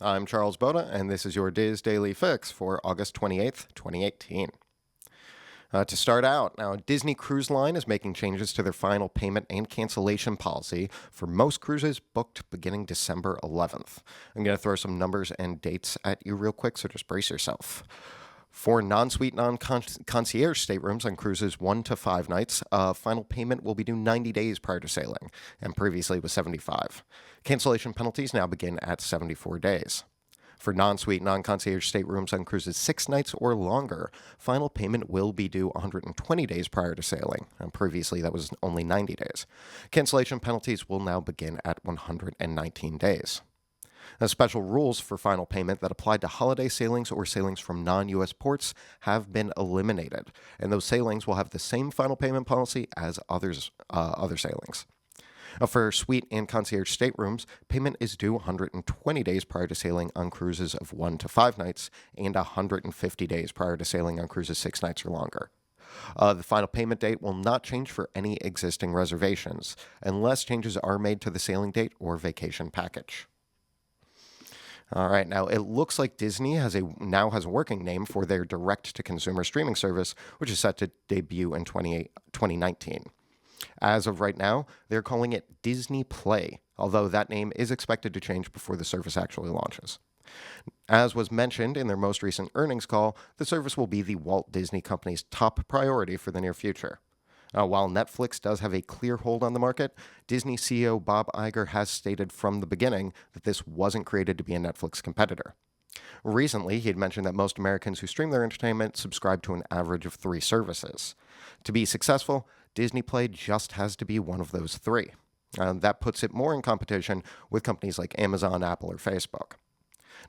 I'm Charles Boda, and this is your Diz Daily Fix for August 28th, 2018. To start out, now Disney Cruise Line is making changes to their final payment and cancellation policy for most cruises booked beginning December 11th. I'm going to throw some numbers and dates at you real quick, so just brace yourself. For non-suite, non-concierge staterooms on cruises 1 to 5 nights, final payment will be due 90 days prior to sailing, and previously was 75. Cancellation penalties now begin at 74 days. For non-suite, non-concierge staterooms on cruises 6 nights or longer, final payment will be due 120 days prior to sailing, and previously that was only 90 days. Cancellation penalties will now begin at 119 days. Now, special rules for final payment that applied to holiday sailings or sailings from non-U.S. ports have been eliminated, and those sailings will have the same final payment policy as other sailings. For suite and concierge staterooms, payment is due 120 days prior to sailing on cruises of 1 to 5 nights and 150 days prior to sailing on cruises 6 nights or longer. The final payment date will not change for any existing reservations, unless changes are made to the sailing date or vacation package. All right, now it looks like Disney now has a working name for their direct-to-consumer streaming service, which is set to debut in 2019. As of right now, they're calling it Disney Play, although that name is expected to change before the service actually launches. As was mentioned in their most recent earnings call, the service will be the Walt Disney Company's top priority for the near future. While Netflix does have a clear hold on the market, Disney CEO Bob Iger has stated from the beginning that this wasn't created to be a Netflix competitor. Recently, he had mentioned that most Americans who stream their entertainment subscribe to an average of 3 services. To be successful, Disney Play just has to be one of those 3. That puts it more in competition with companies like Amazon, Apple, or Facebook.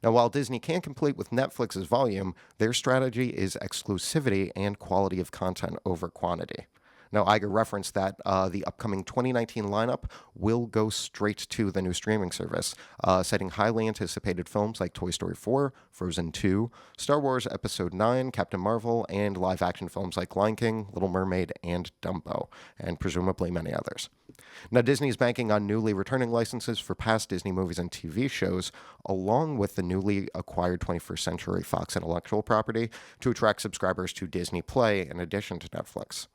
Now, while Disney can compete with Netflix's volume, their strategy is exclusivity and quality of content over quantity. Now, Iger referenced that the upcoming 2019 lineup will go straight to the new streaming service, citing highly anticipated films like Toy Story 4, Frozen 2, Star Wars Episode 9, Captain Marvel, and live-action films like Lion King, Little Mermaid, and Dumbo, and presumably many others. Now, Disney is banking on newly returning licenses for past Disney movies and TV shows, along with the newly acquired 21st Century Fox intellectual property, to attract subscribers to Disney Play in addition to Netflix.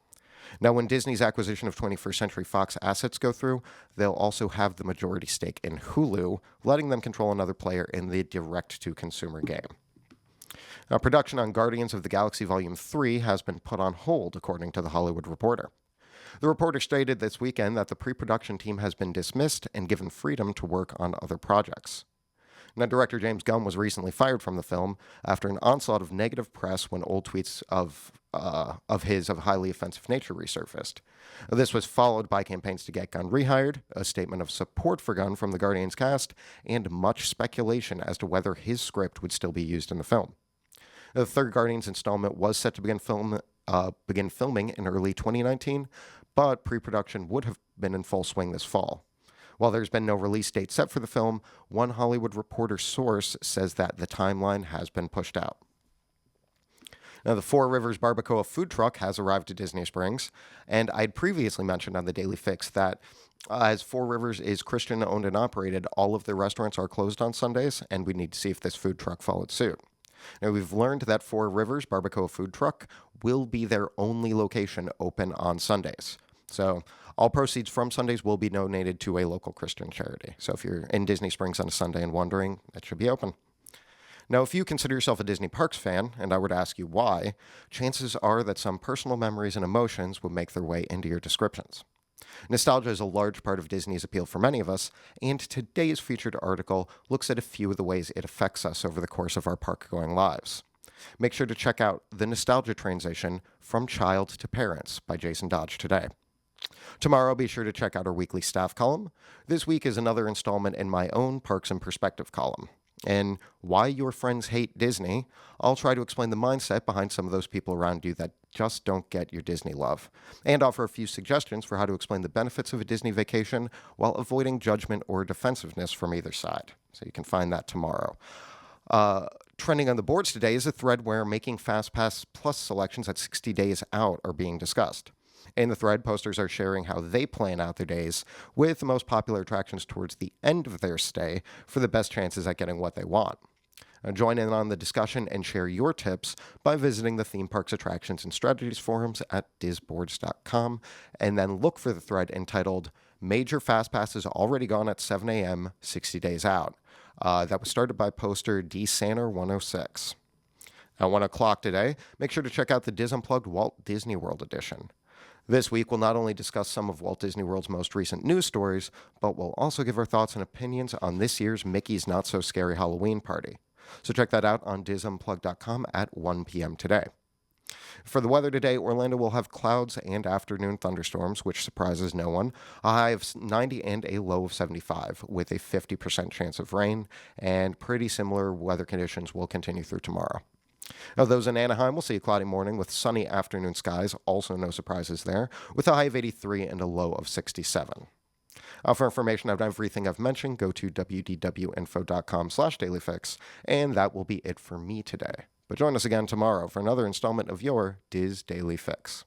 Now, when Disney's acquisition of 21st Century Fox assets go through, they'll also have the majority stake in Hulu, letting them control another player in the direct-to-consumer game. Now, production on Guardians of the Galaxy Volume 3 has been put on hold, according to The Hollywood Reporter. The reporter stated this weekend that the pre-production team has been dismissed and given freedom to work on other projects. Now, director James Gunn was recently fired from the film after an onslaught of negative press when old tweets of his of highly offensive nature resurfaced. This was followed by campaigns to get Gunn rehired, a statement of support for Gunn from the Guardians cast, and much speculation as to whether his script would still be used in the film. The third Guardians installment was set to begin filming in early 2019, but pre-production would have been in full swing this fall. While there's been no release date set for the film, one Hollywood Reporter source says that the timeline has been pushed out. Now, the Four Rivers Barbacoa food truck has arrived at Disney Springs, and I'd previously mentioned on the Daily Fix that as Four Rivers is Christian-owned and operated, all of their restaurants are closed on Sundays, and we need to see if this food truck followed suit. Now, we've learned that Four Rivers Barbacoa food truck will be their only location open on Sundays. So all proceeds from Sundays will be donated to a local Christian charity. So if you're in Disney Springs on a Sunday and wondering, it should be open. Now, if you consider yourself a Disney Parks fan, and I were to ask you why, chances are that some personal memories and emotions would make their way into your descriptions. Nostalgia is a large part of Disney's appeal for many of us, and today's featured article looks at a few of the ways it affects us over the course of our park-going lives. Make sure to check out The Nostalgia Transition from Child to Parents by Jason Dodge today. Tomorrow, be sure to check out our weekly staff column. This week is another installment in my own Parks and Perspective column. And Why Your Friends Hate Disney, I'll try to explain the mindset behind some of those people around you that just don't get your Disney love, and offer a few suggestions for how to explain the benefits of a Disney vacation while avoiding judgment or defensiveness from either side. So you can find that tomorrow. Trending on the boards today is a thread where making FastPass Plus selections at 60 days out are being discussed. In the thread, posters are sharing how they plan out their days, with the most popular attractions towards the end of their stay for the best chances at getting what they want. Join in on the discussion and share your tips by visiting the Theme Parks Attractions and Strategies forums at disboards.com, and then look for the thread entitled Major Fast Passes Already Gone at 7 a.m., 60 Days Out. That was started by poster dsanner106. At 1 o'clock today, make sure to check out the Diz Unplugged Walt Disney World edition. This week, we'll not only discuss some of Walt Disney World's most recent news stories, but we'll also give our thoughts and opinions on this year's Mickey's Not So Scary Halloween Party. So check that out on DizUnplugged.com at 1 p.m. today. For the weather today, Orlando will have clouds and afternoon thunderstorms, which surprises no one. A high of 90 and a low of 75, with a 50% chance of rain, and pretty similar weather conditions will continue through tomorrow. Now, those in Anaheim will see a cloudy morning with sunny afternoon skies, also no surprises there, with a high of 83 and a low of 67. For information on everything I've mentioned, go to wdwinfo.com/dailyfix, and that will be it for me today. But join us again tomorrow for another installment of your Diz Daily Fix.